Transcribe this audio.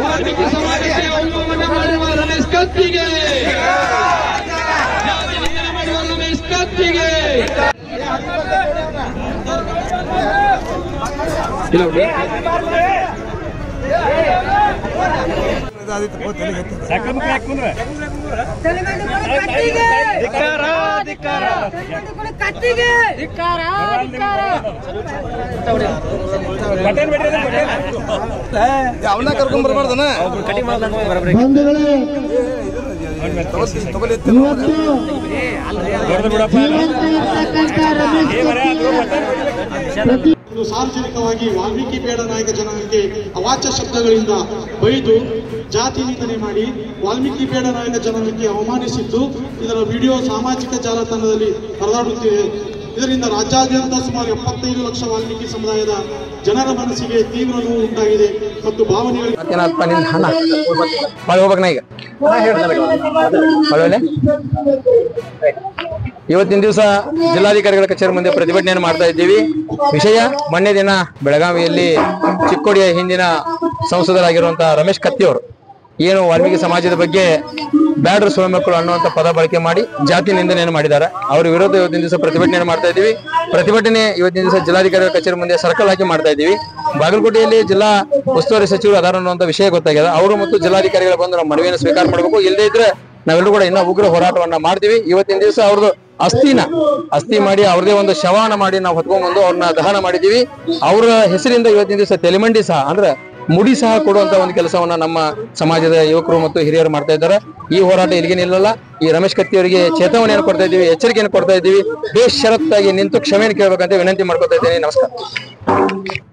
ವಾಲ್ಮೀಕಿ ಸಮಾಜಕ್ಕೆ ಅವಮಾನ ಮಾಡುವ ರಮೇಶ್ ಕತ್ತಿಗೆ, ಜಾತಿ ನಿಂದನೆ ಮಾಡುವ ರಮೇಶ್ ಕತ್ತಿಗೆ. ಅವನ್ನ ಕರ್ಕೊಂಡ್ ಬರ್ಬಾರ್ದನ ಸಾರ್ವಜನಿಕವಾಗಿ ವಾಲ್ಮೀಕಿ ಬೇಡ ನಾಯಕ ಜನಾಂಗಕ್ಕೆ ಅವಾಚ್ಯ ಶಬ್ದಗಳಿಂದ ಬೈದು ಜಾತಿ ನಿಂದನೆ ಮಾಡಿ ವಾಲ್ಮೀಕಿ ಬೇಡ ನಾಯಕ ಜನಾಂಗಕ್ಕೆ ಅವಮಾನಿಸಿದ್ದು ಇದರ ವಿಡಿಯೋ ಸಾಮಾಜಿಕ ಜಾಲತಾಣದಲ್ಲಿ ಹರಿದಾಡುತ್ತಿದೆ. ಇದರಿಂದ ರಾಜ್ಯಾದ್ಯಂತ ಸುಮಾರು 75 ಲಕ್ಷ ವಾಲ್ಮೀಕಿ ಸಮುದಾಯದ ಜನರ ಮನಸ್ಸಿಗೆ ತೀವ್ರ ನೋವು ಉಂಟಾಗಿದೆ ಮತ್ತು ಭಾವನೆಗಳಿಗೆ ಇವತ್ತಿನ ದಿವಸ ಜಿಲ್ಲಾಧಿಕಾರಿಗಳ ಕಚೇರಿ ಮುಂದೆ ಪ್ರತಿಭಟನೆಯನ್ನು ಮಾಡ್ತಾ ಇದ್ದೀವಿ. ವಿಷಯ ಮೊನ್ನೆ ದಿನ ಬೆಳಗಾವಿಯಲ್ಲಿ ಚಿಕ್ಕೋಡಿಯ ಹಿಂದಿನ ಸಂಸದರಾಗಿರುವಂತಹ ರಮೇಶ್ ಕತ್ತಿ ಅವರು ಏನು ವಾಲ್ಮೀಕಿ ಸಮಾಜದ ಬಗ್ಗೆ ಬ್ಯಾಡ್ರು ಸುಳ್ಳು ಮಕ್ಕಳು ಅನ್ನುವಂಥ ಪದ ಬಳಕೆ ಮಾಡಿ ಜಾತಿ ನಿಂದನೆಯನ್ನು ಮಾಡಿದ್ದಾರೆ. ಅವರ ವಿರುದ್ಧ ಇವತ್ತಿನ ದಿವಸ ಪ್ರತಿಭಟನೆಯನ್ನು ಮಾಡ್ತಾ ಇದ್ದೀವಿ. ಪ್ರತಿಭಟನೆ ಇವತ್ತಿನ ದಿವಸ ಜಿಲ್ಲಾಧಿಕಾರಿಗಳ ಕಚೇರಿ ಮುಂದೆ ಸರ್ಕಲ್ ಹಾಕಿ ಮಾಡ್ತಾ ಇದ್ದೀವಿ. ಬಾಗಲಕೋಟೆಯಲ್ಲಿ ಜಿಲ್ಲಾ ಉಸ್ತುವಾರಿ ಸಚಿವರು ಅದಾರ ಅನ್ನುವಂಥ ವಿಷಯ ಗೊತ್ತಾಗಿದೆ. ಅವರು ಮತ್ತು ಜಿಲ್ಲಾಧಿಕಾರಿಗಳು ಬಂದು ನಮ್ಮ ಮನವಿಯನ್ನು ಸ್ವೀಕಾರ ಮಾಡಬೇಕು. ಇಲ್ಲದೇ ಇದ್ರೆ ನಾವೆಲ್ಲರೂ ಕೂಡ ಇನ್ನೂ ಉಗ್ರ ಹೋರಾಟವನ್ನ ಮಾಡ್ತೀವಿ. ಇವತ್ತಿನ ದಿವಸ ಅವ್ರದ್ದು ಅಸ್ಥಿ ಮಾಡಿ ಅವ್ರದೇ ಒಂದು ಶವನ ಮಾಡಿ ನಾವು ಹೊತ್ಕೊಂಡ್ಬಂದು ಅವ್ರನ್ನ ದಹನ ಮಾಡಿದ್ದೀವಿ. ಅವರ ಹೆಸರಿಂದ ಇವತ್ತಿನ ದಿವಸ ತೆಲಿಮಂಡಿ ಸಹ ಅಂದ್ರೆ ಮುಡಿ ಸಹ ಕೊಡುವಂತ ಒಂದು ಕೆಲಸವನ್ನ ನಮ್ಮ ಸಮಾಜದ ಯುವಕರು ಮತ್ತು ಹಿರಿಯರು ಮಾಡ್ತಾ ಇದ್ದಾರೆ. ಈ ಹೋರಾಟ ಇಲ್ಲಿಗೆ ನಿಲ್ಲಲ್ಲ. ಈ ರಮೇಶ್ ಕತ್ತಿ ಅವರಿಗೆ ಚೇತವನೆಯನ್ನು ಕೊಡ್ತಾ ಇದ್ದೀವಿ, ಎಚ್ಚರಿಕೆಯನ್ನು ಕೊಡ್ತಾ ಇದ್ದೀವಿ. ಬೇಷರತ್ತಾಗಿ ನಿಂತು ಕ್ಷಮೆಯನ್ನು ಕೇಳಬೇಕಂತ ವಿನಂತಿ ಮಾಡ್ಕೊತಾ ಇದ್ದೀನಿ. ನಮಸ್ಕಾರ.